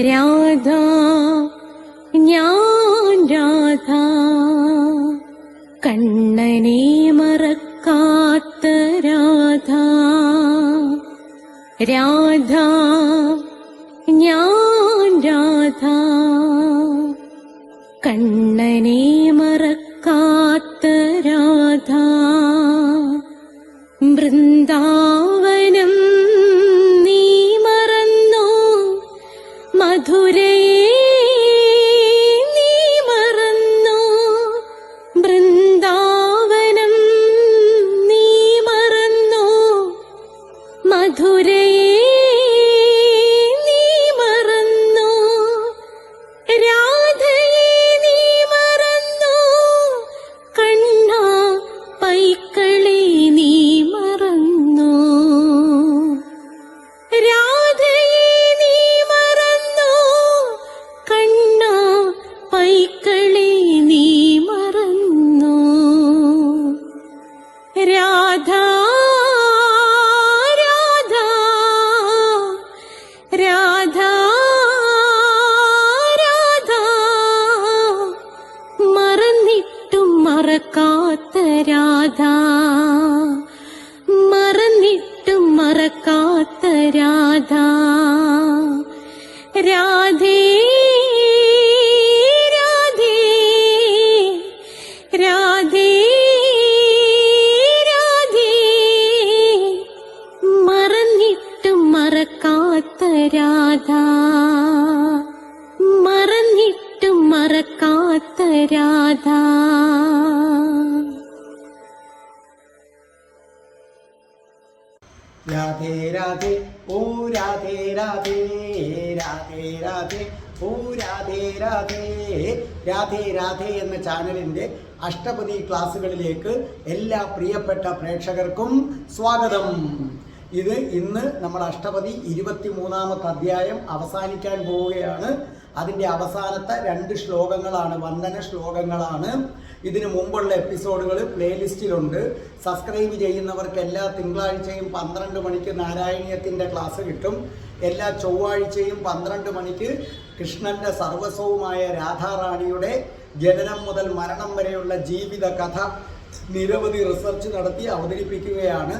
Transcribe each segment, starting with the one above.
രാധ ഞാൻ രാധ കണ്ണനെ മറക്കാത്ത രാധ. രാധ ഞാൻ രാധ കണ്ണനെ മറക്കാത്ത രാധ. വൃന്ദാവനം നീ മറന്നോ, മധുരയെ നീ മറന്നോ. വൃന്ദാവനം നീ മറന്നോ, മധുരയെ നീ മറന്നോ. രാധയെ നീ മറന്നോ, കണ്ണാ പൈക്കളെ നീ മറന്നോ. രാധയെ നീ മറന്നോ, കണ്ണാ പൈക്കളെ നീ മറന്നോ. രാധ രാധ രാധ രാധ മറന്നിട്ടും മറക്കാത്ത രാധ. മറന്നിട്ടും മറക്കാത്ത രാധ. രാധേ രാധേ രാധേ രാധേ മറന്നിട്ടും മറക്കാത്ത രാധ. മറന്നിട്ടും മറക്കാത്ത രാധ. രാധേ രാധേ ഓ രാധേ രാധേ രാധേ രാധേ ഓ രാധേ രാധേ. രാധേ രാധേ എന്ന ചാനലിൻ്റെ അഷ്ടപതി ക്ലാസ്സുകളിലേക്ക് എല്ലാ പ്രിയപ്പെട്ട പ്രേക്ഷകർക്കും സ്വാഗതം. ഇന്ന് നമ്മുടെ അഷ്ടപതി 23-ാമത്തെ അധ്യായം അവസാനിക്കാൻ പോവുകയാണ്. അതിൻ്റെ അവസാനത്തെ 2 ശ്ലോകങ്ങളാണ്, വന്ദന ശ്ലോകങ്ങളാണ്. ഇതിനു മുമ്പുള്ള എപ്പിസോഡുകൾ പ്ലേലിസ്റ്റിലുണ്ട്. സബ്സ്ക്രൈബ് ചെയ്യുന്നവർക്ക് എല്ലാ തിങ്കളാഴ്ചയും 12 മണിക്ക് നാരായണീയത്തിൻ്റെ ക്ലാസ് കിട്ടും. എല്ലാ ചൊവ്വാഴ്ചയും 12 മണിക്ക് കൃഷ്ണൻ്റെ സർവസ്വവുമായ രാധാറാണിയുടെ ജനനം മുതൽ മരണം വരെയുള്ള ജീവിത കഥ നിരവധി റിസർച്ച് നടത്തി അവതരിപ്പിക്കുകയാണ്.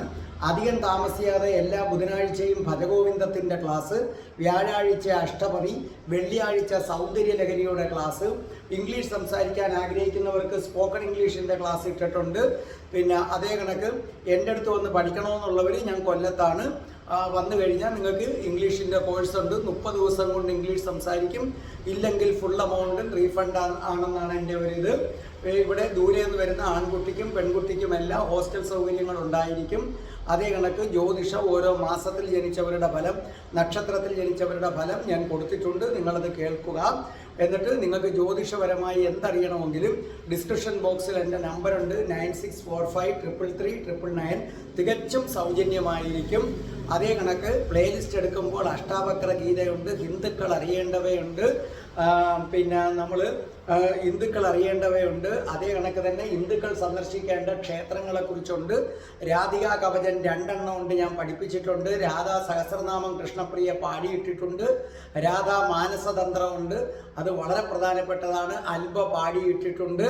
അധികം താമസിയാതെ എല്ലാ ബുധനാഴ്ചയും ഭജഗോവിന്ദത്തിൻ്റെ ക്ലാസ്, വ്യാഴാഴ്ച അഷ്ടപതി, വെള്ളിയാഴ്ച സൗന്ദര്യലഹരിയുടെ ക്ലാസ്. ഇംഗ്ലീഷ് സംസാരിക്കാൻ ആഗ്രഹിക്കുന്നവർക്ക് സ്പോക്കൺ ഇംഗ്ലീഷിൻ്റെ ക്ലാസ് ഇട്ടിട്ടുണ്ട്. പിന്നെ അതേ കണക്ക് എൻ്റെ അടുത്ത് വന്ന് പഠിക്കണമെന്നുള്ളവർ ഞാൻ കൊല്ലത്താണ്. വന്നു കഴിഞ്ഞാൽ നിങ്ങൾക്ക് ഇംഗ്ലീഷിൻ്റെ കോഴ്സ് ഉണ്ട്. 30 ദിവസം കൊണ്ട് ഇംഗ്ലീഷ് സംസാരിക്കും. ഇല്ലെങ്കിൽ ഫുൾ എമൗണ്ട് റീഫണ്ട് ആണെന്നാണ് എൻ്റെ ഒരു ഇത്. ഇവിടെ ദൂരെ നിന്ന് വരുന്ന ആൺകുട്ടിക്കും പെൺകുട്ടിക്കും എല്ലാം ഹോസ്റ്റൽ സൗകര്യങ്ങൾ ഉണ്ടായിരിക്കും. അതേ കണക്ക് ജ്യോതിഷം ഓരോ മാസത്തിൽ ജനിച്ചവരുടെ ഫലം, നക്ഷത്രത്തിൽ ജനിച്ചവരുടെ ഫലം ഞാൻ കൊടുത്തിട്ടുണ്ട്. നിങ്ങളത് കേൾക്കുക. എന്നിട്ട് നിങ്ങൾക്ക് ജ്യോതിഷപരമായി എന്തറിയണമെങ്കിലും ഡിസ്ക്രിപ്ഷൻ ബോക്സിൽ എൻ്റെ നമ്പറുണ്ട് 9645333999. തികച്ചും സൗജന്യമായിരിക്കും. അതേ കണക്ക് പ്ലേലിസ്റ്റ് എടുക്കുമ്പോൾ അഷ്ടാവക്ര ഗീതയുണ്ട്, ഹിന്ദുക്കൾ അറിയേണ്ടവയുണ്ട്, പിന്നെ നമ്മൾ ഹിന്ദുക്കൾ അറിയേണ്ടവയുണ്ട്. അതേ കണക്ക് തന്നെ ഹിന്ദുക്കൾ സന്ദർശിക്കേണ്ട ക്ഷേത്രങ്ങളെക്കുറിച്ചുണ്ട്. രാധികാ കവചൻ 2 ഉണ്ട്, ഞാൻ പഠിപ്പിച്ചിട്ടുണ്ട്. രാധാ സഹസ്രനാമം കൃഷ്ണപ്രിയ പാടിയിട്ടിട്ടുണ്ട്. രാധാ മാനസതന്ത്രമുണ്ട്, അത് വളരെ പ്രധാനപ്പെട്ടതാണ്. അൽബ പാടിയിട്ടിട്ടുണ്ട്.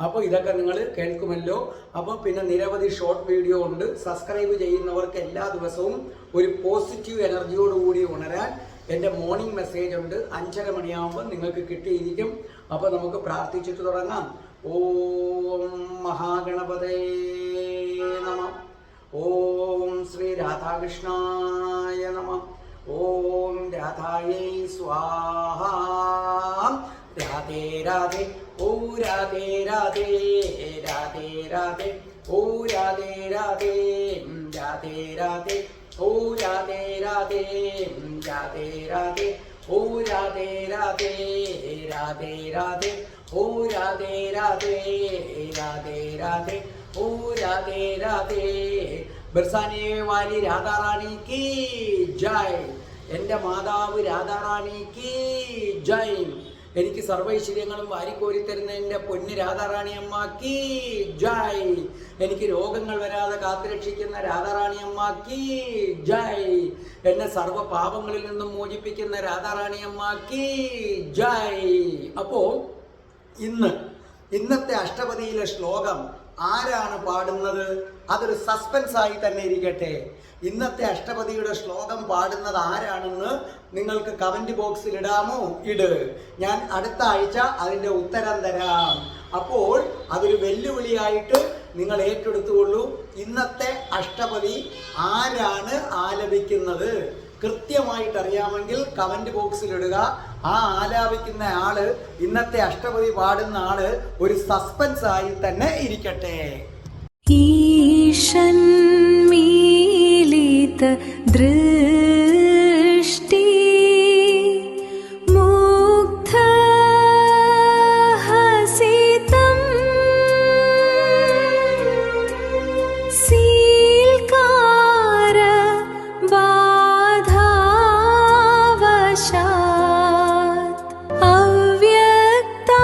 അപ്പോൾ ഇതൊക്കെ നിങ്ങൾ കേൾക്കുമല്ലോ. അപ്പോൾ പിന്നെ നിരവധി ഷോർട്ട് വീഡിയോ ഉണ്ട്. സബ്സ്ക്രൈബ് ചെയ്യുന്നവർക്ക് എല്ലാ ദിവസവും ഒരു പോസിറ്റീവ് എനർജിയോടുകൂടി ഉണരാൻ എൻ്റെ മോർണിംഗ് മെസ്സേജ് ഉണ്ട്. 5:30 മണിയാകുമ്പോൾ നിങ്ങൾക്ക് കിട്ടിയിരിക്കും. അപ്പോൾ നമുക്ക് പ്രാർത്ഥിച്ചിട്ട് തുടങ്ങാം. ഓം മഹാഗണപതേ നമഃ. ഓം ശ്രീ രാധാകൃഷ്ണായ നമഃ. ഓം രാധായൈ സ്വാഹ. രാധേ രാധേ ഓ രാധേ രാധേ രാധേ രാധേ ഓ രാധേ രാധേ രാധേ രാധേ ഓ രാധേ രാധേ രാധേ രാധേ ഓ രാധേ രാധേ രാധേ രാധേ ഓ രാധേ രാധേ രാധേ രാധേ ഓ രാധേ രാധേ. ബർസാനെ വാലി രാധാറാണി കി ജയ്. എൻ്റെ മാതാവ് രാധാറാണി കി ജയ്. എനിക്ക് സർവൈശ്വര്യങ്ങളും വാരിക്കോരിത്തരുന്ന എൻ്റെ പൊന്ന് രാധാറാണിയമ്മ കീ ജയ്. എനിക്ക് രോഗങ്ങൾ വരാതെ കാത്തുരക്ഷിക്കുന്ന രാധാറാണിയമ്മ കീ ജയ്. എന്നെ സർവ്വ പാപങ്ങളിൽ നിന്നും മോചിപ്പിക്കുന്ന രാധാറാണിയമ്മ കീ ജയ്. അപ്പോൾ ഇന്നത്തെ അഷ്ടപതിയിലെ ശ്ലോകം ആരാണ് പാടുന്നത്? അതൊരു സസ്പെൻസ് ആയി തന്നെ ഇരിക്കട്ടെ. ഇന്നത്തെ അഷ്ടപതിയുടെ ശ്ലോകം പാടുന്നത് ആരാണെന്ന് നിങ്ങൾക്ക് കമന്റ് ബോക്സിൽ ഇടാമോ? ഇട്. ഞാൻ അടുത്ത ആഴ്ച അതിൻ്റെ ഉത്തരം തരാം. അപ്പോൾ അതൊരു വെല്ലുവിളിയായിട്ട് നിങ്ങൾ ഏറ്റെടുത്തുകൊള്ളൂ. ഇന്നത്തെ അഷ്ടപതി ആരാണ് ആലപിക്കുന്നത് കൃത്യമായിട്ട് അറിയാമെങ്കിൽ കമന്റ് ബോക്സിൽ ഇടുക. ആ ആലാപിക്കുന്ന ആള്, ഇന്നത്തെ അഷ്ടപതി പാടുന്ന ആള് ഒരു സസ്പെൻസ് ആയി തന്നെ ഇരിക്കട്ടെ. ഈശൻ മീലിത ദൃഷ്ടി മുഗ്ധ ഹസിതം സീൽകാര ബാധാവശാത് അവ്യക്താകുലകേളികാഗോ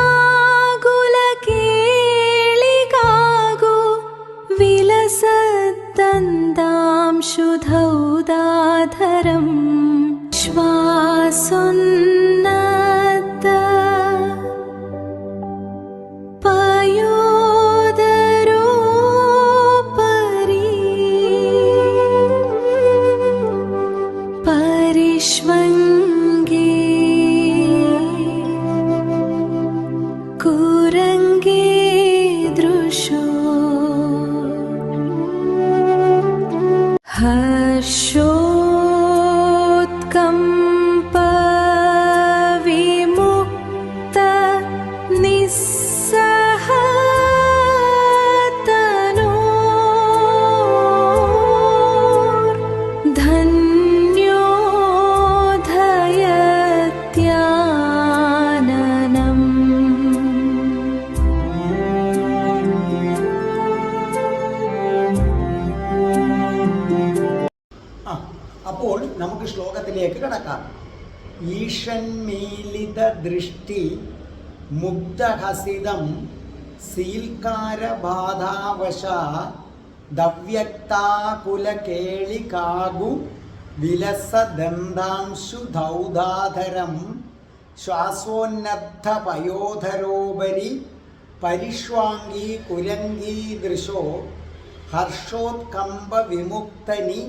വിലസദ്ദന്താംശുധൗദാധരം ശ്വാസോന്നത പയോദരോപരി പരിഷ്വംഗേ കുരംഗേ ദൃശോ ഹർഷോത്കമ്പ വിമുക്ത നിസ്സഹതനോർ ധന്യോധയത്യാനനം. അപ്പോൾ നമുക്ക് ശ്ലോകത്തിലേക്ക് കടക്കാം. ഈഷന്മീലിത ദൃഷ്ടി മുഗ്ധഹസിതം സീൽക്കാരബാധാവശ ദവ്യക്താകുലകേളികാഗു വിലസദന്താംശുധൗദാധരം ശ്വാസോന്നദ്ധ പയോധരോപരി പരിഷ്വാംഗീ കുരംഗീദൃശോ ഹർഷോത്കമ്പ വിമുക്തനി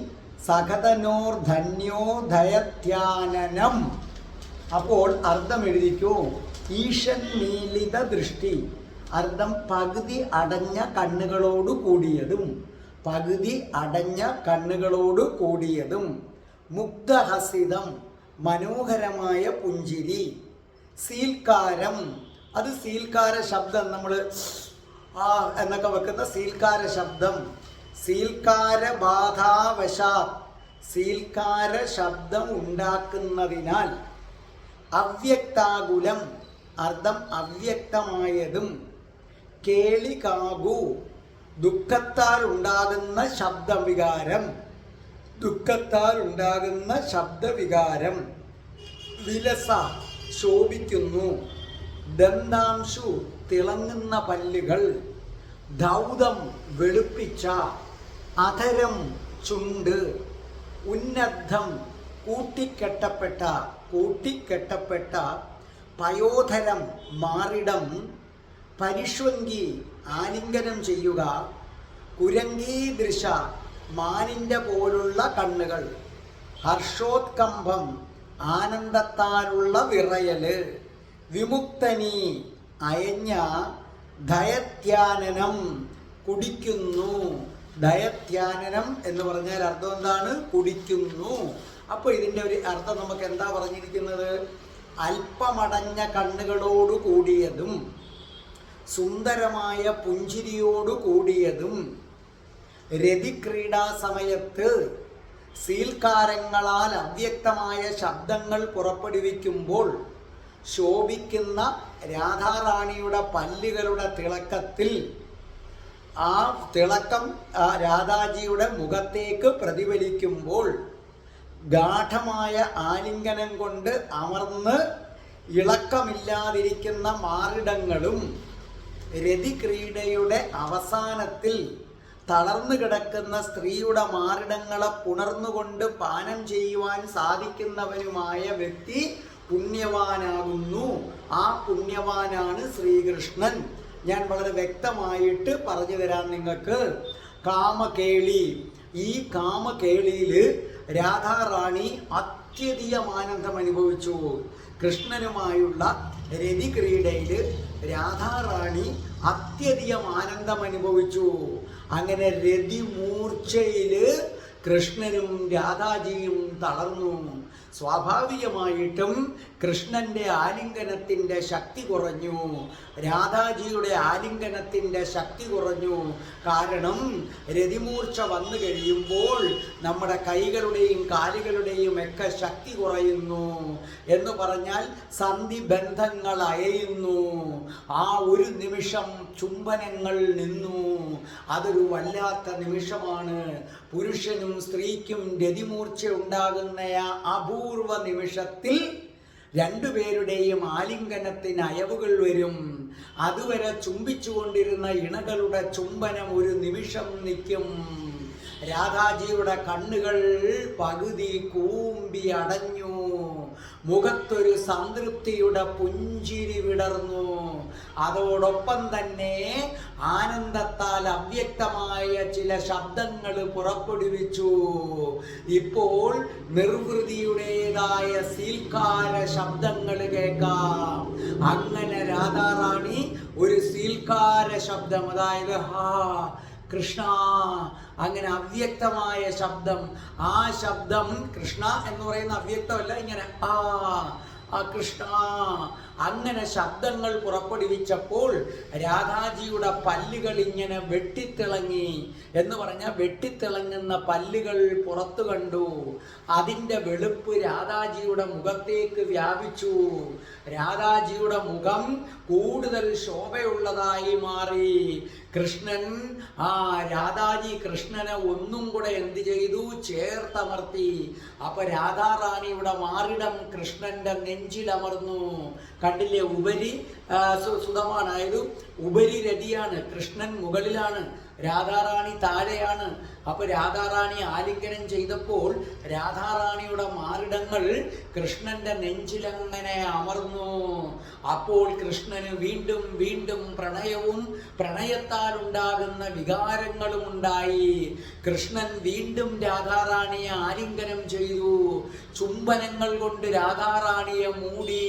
സഹതനോർധന്യോധയത്യാനനം. അപ്പോൾ അർത്ഥം എഴുതിക്കൂ. ഈശൻ മീലിത ദൃഷ്ടി, അർത്ഥം പകുതി അടഞ്ഞ കണ്ണുകളോട് കൂടിയതും, പകുതി അടഞ്ഞ കണ്ണുകളോട് കൂടിയതും. മുഗ്ധഹസിതം, മനോഹരമായ പുഞ്ചിരി. സീൽക്കാരം, അത് സീൽക്കാര ശബ്ദം, നമ്മൾ എന്നൊക്കെ വെക്കുന്ന സീൽക്കാര ശബ്ദം. സീൽക്കാര ബാധാവശാത്, സീൽക്കാര ശബ്ദം ഉണ്ടാക്കുന്നതിനാൽ. അവ്യക്താകുലം, അർത്ഥം അവ്യക്തമായതും. കേളികാകു, ദുഃഖത്താൽ ഉണ്ടാകുന്ന ശബ്ദവികാരം, ദുഃഖത്താൽ ഉണ്ടാകുന്ന ശബ്ദവികാരം. വിലസ, ശോഭിക്കുന്നു. ദന്താംശു, തിളങ്ങുന്ന പല്ലുകൾ. ധൗതം, വെളുപ്പിച്ച. അധരം, ചുണ്ട്. ഉന്നദ്ധം, കൂട്ടിക്കെട്ടപ്പെട്ട. പയോധരം, മാറിടം. പരിഷ്വങ്കി, ആലിംഗനം ചെയ്യുക. കുരംഗീദൃശ, മാനിൻ്റെ പോലുള്ള കണ്ണുകൾ. ഹർഷോത്കമ്പം, ആനന്ദത്താലുള്ള വിറയല്. വിമുക്തനി, അയഞ്ഞ. ധയത്യാനനം, കുടിക്കുന്നു. ധയത്യാനനം എന്ന് പറഞ്ഞാൽ അർത്ഥം എന്താണ്? കുടിക്കുന്നു. അപ്പോൾ ഇതിൻ്റെ ഒരു അർത്ഥം നമുക്ക് എന്താ പറഞ്ഞിരിക്കുന്നത്? അല്പമടഞ്ഞ കണ്ണുകളോട് കൂടിയതും സുന്ദരമായ പുഞ്ചിരിയോട് കൂടിയതും. രതിക്രീഡാ സമയത്ത് സീൽക്കാരങ്ങളാൽ അവ്യക്തമായ ശബ്ദങ്ങൾ പുറപ്പെടുവിക്കുമ്പോൾ ശോഭിക്കുന്ന രാധാറാണിയുടെ പല്ലുകളുടെ തിളക്കത്തിൽ ആ തിളക്കം രാധാജിയുടെ മുഖത്തേക്ക് പ്രതിഫലിക്കുമ്പോൾ ഗാഠമായ ആലിംഗനം കൊണ്ട് അമർന്ന് ഇളക്കമില്ലാതിരിക്കുന്ന മാറിടങ്ങളും രതിക്രീഡയുടെ അവസാനത്തിൽ തളർന്നു കിടക്കുന്ന സ്ത്രീയുടെ മാറിടങ്ങളെ പുണർന്നുകൊണ്ട് പാനം ചെയ്യുവാൻ സാധിക്കുന്നവനുമായ വ്യക്തി പുണ്യവാനാകുന്നു. ആ പുണ്യവാനാണ് ശ്രീകൃഷ്ണൻ. ഞാൻ വളരെ വ്യക്തമായിട്ട് പറഞ്ഞു തരാം നിങ്ങൾക്ക്. കാമകേളി, ഈ കാമകേളിയിൽ രാധാറാണി അത്യധികം ആനന്ദം അനുഭവിച്ചു. കൃഷ്ണനുമായുള്ള രതിക്രീഡയിൽ രാധാറാണി അത്യധികം ആനന്ദം അനുഭവിച്ചു. അങ്ങനെ രതിമൂർച്ചയിൽ കൃഷ്ണനും രാധാജിയും തളർന്നു. സ്വാഭാവികമായിട്ടും കൃഷ്ണന്റെ ആലിംഗനത്തിൻ്റെ ശക്തി കുറഞ്ഞു, രാധാജിയുടെ ആലിംഗനത്തിൻ്റെ ശക്തി കുറഞ്ഞു. കാരണം രതിമൂർച്ച വന്നു കഴിയുമ്പോൾ നമ്മുടെ കൈകളുടെയും കാലുകളുടെയും ഒക്കെ ശക്തി കുറയുന്നു. എന്ന് പറഞ്ഞാൽ സന്ധിബന്ധങ്ങൾ അയയുന്നു. ആ ഒരു നിമിഷം ചുംബനങ്ങൾ നിന്നു. അതൊരു വല്ലാത്ത നിമിഷമാണ്. പുരുഷനും സ്ത്രീക്കും രതിമൂർച്ച ഉണ്ടാകുന്ന അപൂർവ നിമിഷത്തിൽ രണ്ടുപേരുടെയും ആലിംഗനത്തിന് അയവുകൾ വരും. അതുവരെ ചുംബിച്ചുകൊണ്ടിരുന്ന ഇണകളുടെ ചുംബനം ഒരു നിമിഷം നിൽക്കും. രാധാജിയുടെ കണ്ണുകൾ പകുതി കൂമ്പി അടഞ്ഞു. മുഖത്തൊരു സംതൃപ്തിയുടെ പുഞ്ചിരി വിടർന്നു. അതോടൊപ്പം തന്നെ ആനന്ദത്താൽ അവ്യക്തമായ ചില ശബ്ദങ്ങൾ പുറപ്പെടുവിച്ചു. ഇപ്പോൾ നിർവൃതിയുടേതായ സീൽക്കാര ശബ്ദങ്ങൾ കേൾക്കാം. അങ്ങനെ രാധാറാണി ഒരു സീൽക്കാര ശബ്ദം, അതായത് ഹാ കൃഷ്ണ, അങ്ങനെ അവ്യക്തമായ ശബ്ദം. ആ ശബ്ദം കൃഷ്ണ എന്ന് പറയുന്ന അവ്യക്തമല്ല, ഇങ്ങനെ ആ കൃഷ്ണ, അങ്ങനെ ശബ്ദങ്ങൾ പുറപ്പെടുവിച്ചപ്പോൾ രാധാജിയുടെ പല്ലുകൾ ഇങ്ങനെ വെട്ടിത്തിളങ്ങി. എന്ന് പറഞ്ഞാൽ വെട്ടിത്തിളങ്ങുന്ന പല്ലുകൾ പുറത്തു കണ്ടു. അതിൻ്റെ വെളുപ്പ് രാധാജിയുടെ മുഖത്തേക്ക് വ്യാപിച്ചു. രാധാജിയുടെ മുഖം കൂടുതൽ ശോഭയുള്ളതായി മാറി. കൃഷ്ണൻ രാധാജി കൃഷ്ണനെ ഒന്നും കൂടെ എന്ത് ചെയ്തു? ചേർത്തമർത്തി. അപ്പൊ രാധാറാണിയുടെ മാറിടം കൃഷ്ണന്റെ നെഞ്ചിലമർന്നു. കണ്ടില്ലേ? ഉപരി സുതമാണ്, അതായത് ഉപരി രതിയാണ്. കൃഷ്ണൻ മുകളിലാണ്, രാധാറാണി താഴെയാണ്. അപ്പൊ രാധാറാണി ആലിംഗനം ചെയ്തപ്പോൾ രാധാറാണിയുടെ മാറിടങ്ങൾ കൃഷ്ണന്റെ നെഞ്ചിലങ്ങനെ അമർന്നു. അപ്പോൾ കൃഷ്ണന് വീണ്ടും വീണ്ടും പ്രണയവും പ്രണയത്താൽ ഉണ്ടാകുന്ന വികാരങ്ങളും ഉണ്ടായി. കൃഷ്ണൻ വീണ്ടും രാധാറാണിയെ ആലിംഗനം ചെയ്തു. ചുംബനങ്ങൾ കൊണ്ട് രാധാറാണിയെ മൂടി.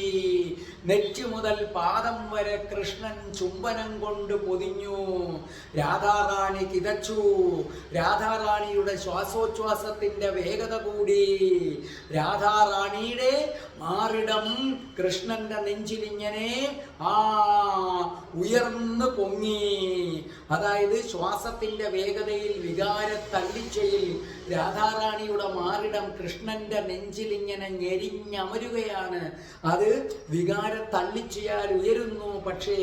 നെറ്റി മുതൽ പാദം വരെ കൃഷ്ണൻ ചുംബനം കൊണ്ട് പൊതിഞ്ഞു. രാധാറാണി കിതച്ചു. രാധാറാണിയുടെ ശ്വാസോച്ഛ്വാസത്തിന്റെ വേഗത കൂടി. രാധാറാണിയുടെ മാറിടം കൃഷ്ണന്റെ നെഞ്ചിലിങ്ങനെ ഉയർന്നു പൊങ്ങി. അതായത് ശ്വാസത്തിന്റെ വേഗതയിൽ, വികാര തള്ളിച്ചയിൽ രാധാറാണിയുടെ മാറിടം കൃഷ്ണന്റെ നെഞ്ചിൽ ഇങ്ങനെ ഞെരിഞ്ഞമരുകയാണ്. അത് വികാര തള്ളിച്ചയാൽ ഉയരുന്നു. പക്ഷേ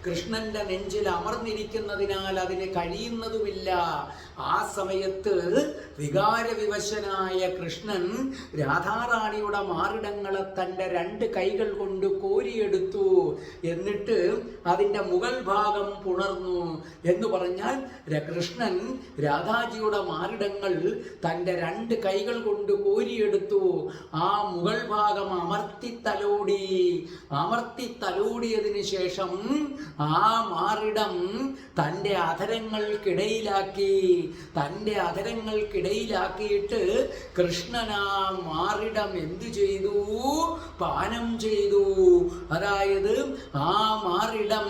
കൃഷ്ണന്റെ നെഞ്ചിൽ അമർന്നിരിക്കുന്നതിനാൽ അതിന് കഴിയുന്നതുമില്ല. ആ സമയത്ത് വികാരവിവശനായ കൃഷ്ണൻ രാധാറാണിയുടെ മാറിടങ്ങളെ തൻ്റെ രണ്ട് കൈകൾ കൊണ്ട് കോരിയെടുത്തു. എന്നിട്ട് അതിൻ്റെ മുകൾ ഭാഗം പുണർന്നു. എന്ന് പറഞ്ഞാൽ കൃഷ്ണൻ രാധാജിയുടെ മാറിടങ്ങൾ തൻ്റെ രണ്ട് കൈകൾ കൊണ്ട് കോരിയെടുത്തു. ആ മുകൾ ഭാഗം അമർത്തി തലോടിയതിന് ശേഷം ആ മാറിടം തൻ്റെ അധരങ്ങൾക്കിടയിലാക്കിയിട്ട് കൃഷ്ണൻ ആ മാറിടം എന്തു ചെയ്തു? പാനം ചെയ്തു. അതായത് ആ മാറിടം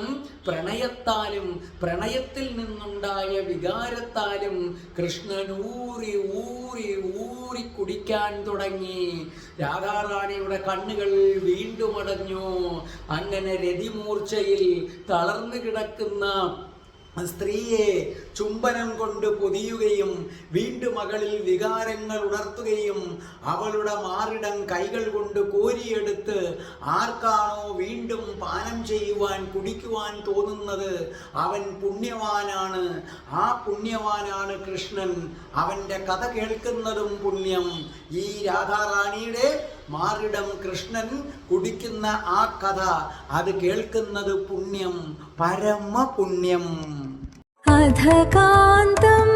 പ്രണയത്താലും പ്രണയത്തിൽ നിന്നുണ്ടായ വികാരത്താലും കൃഷ്ണൻ ഊറി ഊറി ഊറി കുടിക്കാൻ തുടങ്ങി. രാധാറാണിയുടെ കണ്ണുകൾ വീണ്ടും അടഞ്ഞു. അങ്ങനെ രതിമൂർച്ചയിൽ തളർന്നു കിടക്കുന്ന സ്ത്രീയെ ചുംബനം കൊണ്ട് പൊതിയുകയും വീണ്ടും മകളിൽ വികാരങ്ങൾ ഉണർത്തുകയും അവളുടെ മാറിടം കൈകൾ കൊണ്ട് കോരിയെടുത്ത് ആർക്കാണോ വീണ്ടും പാനം ചെയ്യുവാൻ കുടിക്കുവാൻ തോന്നുന്നത് അവൻ പുണ്യവാനാണ്. ആ പുണ്യവാനാണ് കൃഷ്ണൻ. അവൻ്റെ കഥ കേൾക്കുന്നതും പുണ്യം. ഈ രാധാറാണിയുടെ മാറിടം കൃഷ്ണൻ കുടിക്കുന്ന ആ കഥ അത് കേൾക്കുന്നത് പുണ്യം, പരമ പുണ്യം. അധകാന്തം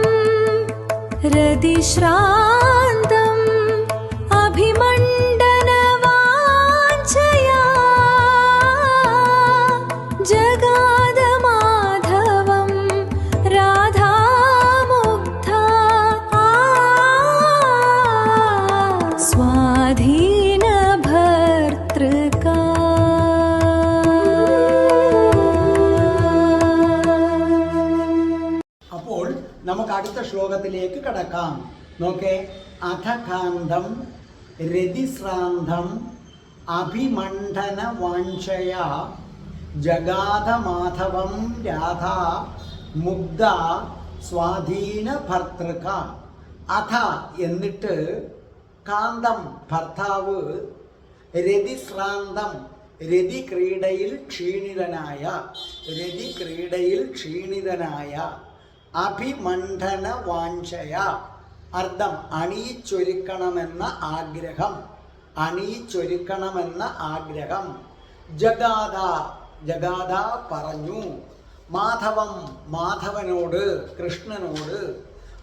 രതിശ്രാന്തം അഭിമണ്ഡനവാഞ്ഛയാ ജഗാദമാധവം രാധാമുഗ്ധ സ്വാധീനഭർതൃകാ. അപ്പോൾ നമുക്ക് അടുത്ത ശ്ലോകത്തിലേക്ക് കടക്കാം. നോക്കേ, അധകാന്തം രതിശ്രാന്തം അഭിമണ്ഡന വാഞ്ഛയ ജഗാധമാധവം രാധാ മുഗ്ധ സ്വാധീന ഭർതൃക. അധ എന്നിട്ട് കാന്തം ഭർത്താവ്, രതിശ്രാന്തം രതിക്രീഡയിൽ ക്ഷീണിതനായ, അഭിമണ്ഡന വാഞ്ഛയ അർത്ഥം അണിയിച്ചൊരുക്കണമെന്ന ആഗ്രഹം, ജഗാധ പറഞ്ഞു, മാധവം മാധവനോട് കൃഷ്ണനോട്,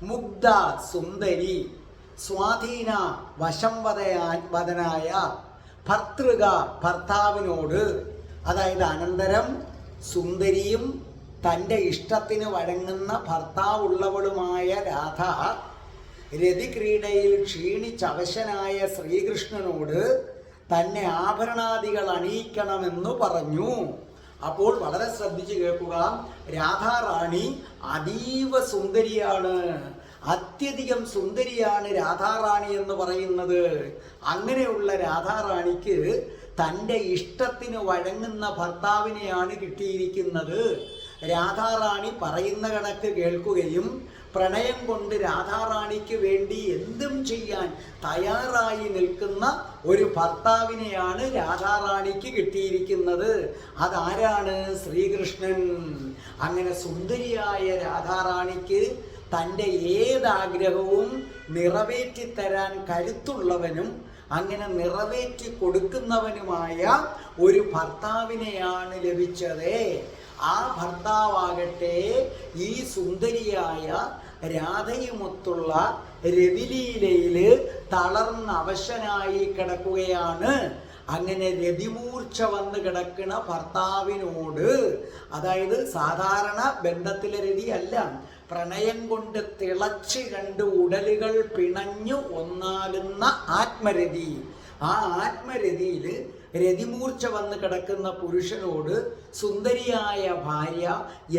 മുഗ്ധ സുന്ദരി, സ്വാധീന വശംവദനായ, ഭർതൃക ഭർത്താവിനോട്. അതായത് അനന്തരം സുന്ദരിയും തൻ്റെ ഇഷ്ടത്തിന് വഴങ്ങുന്ന ഭർത്താവുള്ളവളുമായ രാധ രതിക്രീഡയിൽ ക്ഷീണിച്ചവശനായ ശ്രീകൃഷ്ണനോട് തന്നെ ആഭരണാദികൾ അണിയിക്കണമെന്ന് പറഞ്ഞു. അപ്പോൾ വളരെ ശ്രദ്ധിച്ച് കേൾക്കുക, രാധാറാണി അതീവ സുന്ദരിയാണ്, അത്യധികം സുന്ദരിയാണ് രാധാറാണി എന്ന് പറയുന്നത്. അങ്ങനെയുള്ള രാധാറാണിക്ക് തൻ്റെ ഇഷ്ടത്തിന് വഴങ്ങുന്ന ഭർത്താവിനെയാണ് കിട്ടിയിരിക്കുന്നത്. രാധാറാണി പറയുന്ന കണക്ക് കേൾക്കുകയും പ്രണയം കൊണ്ട് രാധാറാണിക്ക് വേണ്ടി എന്തും ചെയ്യാൻ തയ്യാറായി നിൽക്കുന്ന ഒരു ഭർത്താവിനെയാണ് രാധാറാണിക്ക് കിട്ടിയിരിക്കുന്നത്. അതാരാണ്? ശ്രീകൃഷ്ണൻ. അങ്ങനെ സുന്ദരിയായ രാധാറാണിക്ക് തൻ്റെ ഏതാഗ്രഹവും നിറവേറ്റിത്തരാൻ കരുത്തുള്ളവനും അങ്ങനെ നിറവേറ്റി കൊടുക്കുന്നവനുമായ ഒരു ഭർത്താവിനെയാണ് ലഭിച്ചത്. ആ ഭർത്താവാകട്ടെ ഈ സുന്ദരിയായ രാധയുമൊത്തുള്ള രതിലീലയിൽ തളർന്ന് അവശനായി കിടക്കുകയാണ്. അങ്ങനെ രതിമൂർച്ച വന്ന് കിടക്കുന്ന ഭർത്താവിനോട്, അതായത് സാധാരണ ബന്ധത്തിലെ രതി അല്ല, പ്രണയം കൊണ്ട് തിളച്ച് രണ്ട് ഉടലുകൾ പിണഞ്ഞു ഒന്നാകുന്ന ആത്മരതി. ആ ആത്മരതിയിൽ രതിമൂർച്ച വന്ന് കിടക്കുന്ന പുരുഷനോട് സുന്ദരിയായ ഭാര്യ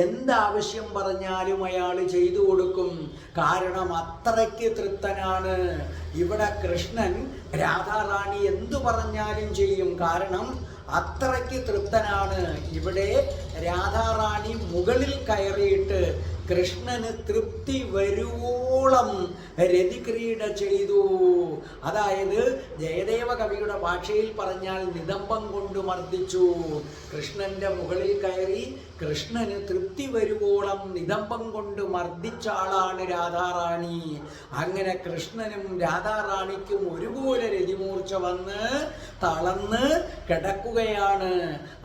എന്താവശ്യം പറഞ്ഞാലും അയാൾ ചെയ്തു കൊടുക്കും. കാരണം അത്രയ്ക്ക് തൃപ്തനാണ്. ഇവിടെ കൃഷ്ണൻ രാധാറാണി എന്തു പറഞ്ഞാലും ചെയ്യും, കാരണം അത്രയ്ക്ക് തൃപ്തനാണ്. ഇവിടെ രാധാറാണി മുകളിൽ കയറിയിട്ട് കൃഷ്ണന് തൃപ്തി വരുവോളം രതിക്രീഡ ചെയ്തു. അതായത് ജയദേവ കവിയുടെ ഭാഷയിൽ പറഞ്ഞാൽ നിതംബം കൊണ്ട് മർദ്ദിച്ചു. കൃഷ്ണന്റെ മുകളിൽ കയറി കൃഷ്ണന് തൃപ്തി വരുവോളം നിതംബം കൊണ്ട് മർദ്ദിച്ച ആളാണ് രാധാറാണി. അങ്ങനെ കൃഷ്ണനും രാധാറാണിക്കും ഒരുപോലെ രതിമൂർച്ച വന്ന് തളർന്ന് കിടക്കുകയാണ്.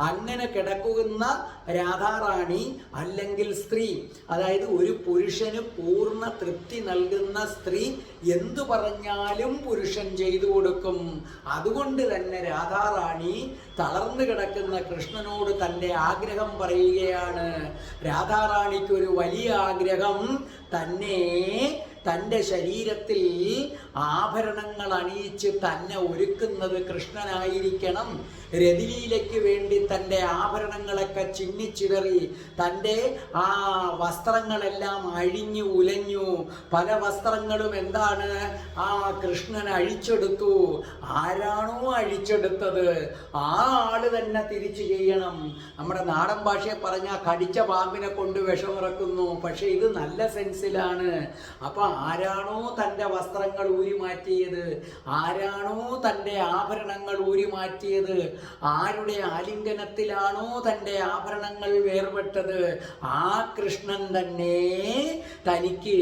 അങ്ങനെ കിടക്കുന്ന രാധാറാണി അല്ലെങ്കിൽ സ്ത്രീ, അതായത് ഒരു പുരുഷന് പൂർണ്ണ തൃപ്തി നൽകുന്ന സ്ത്രീ എന്തു പറഞ്ഞാലും പുരുഷൻ ചെയ്തു കൊടുക്കും. അതുകൊണ്ട് തന്നെ രാധാറാണി തളർന്നു കിടക്കുന്ന കൃഷ്ണനോട് തൻ്റെ ആഗ്രഹം പറയുകയാണ്. രാധാറാണിക്ക് ഒരു വലിയ ആഗ്രഹം, തൻ്റെ ശരീരത്തിൽ ആഭരണങ്ങൾ അണിയിച്ച് തന്നെ ഒരുക്കുന്നത് കൃഷ്ണനായിരിക്കണം. രതിലീലയ്ക്ക് വേണ്ടി തൻ്റെ ആഭരണങ്ങളൊക്കെ ചിന്നിച്ചിതറി, തൻ്റെ ആ വസ്ത്രങ്ങളെല്ലാം അഴിഞ്ഞു ഉലഞ്ഞു. പല വസ്ത്രങ്ങളും എന്താണ് ആ കൃഷ്ണൻ അഴിച്ചെടുത്തു. ആരാണോ അഴിച്ചെടുത്തത് ആ ആള് തന്നെ തിരിച്ചു ചെയ്യണം. നമ്മുടെ നാടൻ ഭാഷയെ പറഞ്ഞാൽ കടിച്ച പാമ്പിനെ കൊണ്ട് വിഷമിറക്കുന്നു. പക്ഷെ ഇത് നല്ല സെൻസിലാണ്. അപ്പൊ ആരാണോ തൻ്റെ വസ്ത്രങ്ങൾ ഊരി ഊരി മാറ്റിയത്, ആരാണോ തൻ്റെ ആഭരണങ്ങൾ ഊരി മാറ്റിയത്, ആരുടെ ആലിംഗനത്തിലാണോ തൻ്റെ ആഭരണങ്ങൾ വേർപെട്ടത്, ആ കൃഷ്ണൻ തന്നെ തനിക്ക്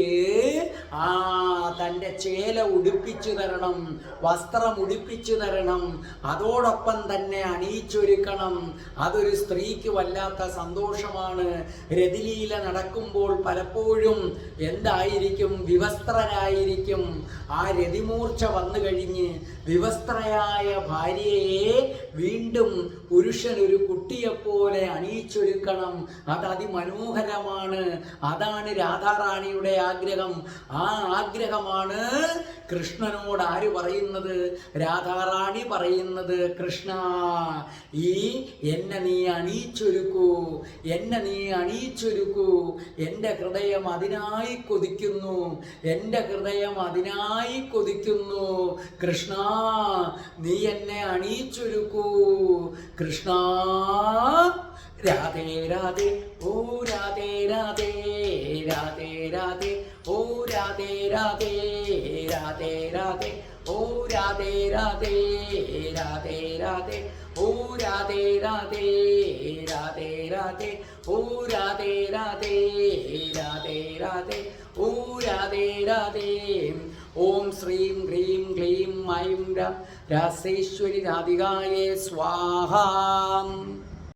തൻ്റെ ചേല ഉടുപ്പിച്ചു തരണം, വസ്ത്രം ഉടുപ്പിച്ചു തരണം, അതോടൊപ്പം തന്നെ അണിയിച്ചൊരുക്കണം. അതൊരു സ്ത്രീക്ക് വല്ലാത്ത സന്തോഷമാണ്. രതിലീല നടക്കുമ്പോൾ പലപ്പോഴും എന്തായിരിക്കും, വിവസ്ത്രരായിരിക്കും. ആ രതിമൂർച്ച വന്നു കഴിഞ്ഞ് വിവസ്ത്രയായ ഭാര്യയെ വീണ്ടും പുരുഷൻ ഒരു കുട്ടിയെപ്പോലെ അണിയിച്ചൊരുക്കണം. അത് അതിമനോഹരമാണ്. അതാണ് രാധാറാണിയുടെ ആഗ്രഹം. ആ ആഗ്രഹമാണ് കൃഷ്ണനോട് ആര് പറയുന്നത്? രാധാറാണി പറയുന്നത്, കൃഷ്ണ, എന്നെ നീ അണിയിച്ചൊരുക്കൂ, എന്നെ നീ അണിയിച്ചൊരുക്കൂ. എൻ്റെ ഹൃദയം അതിനായി കൊതിക്കുന്നു, എൻ്റെ ഹൃദയം അതിനായി കൊതിക്കുന്നു. കൃഷ്ണ, നീ എന്നെ അണിയിച്ചൊരുക്കൂ. കൃഷ്ണ, രാധേ രാധേ, ഓ രാധേ രാധേ, രാധേ രാധേ, ഓ രാധേ രാധേ, രാധേ രാധേ, ഓ രാധേ രാധേ, രാധേ രാധേ, ഓ രാധേ രാധേ, രാധേ രാധേ, ഓ രാധേ രാധേ, രാധേ രാധേ, ഓ രാധേ രാധേ. ഓം ശ്രീം ഹ്രീം ക്ലീം ഐം രാസേശ്വരി രാധികായേ സ്വാഹ.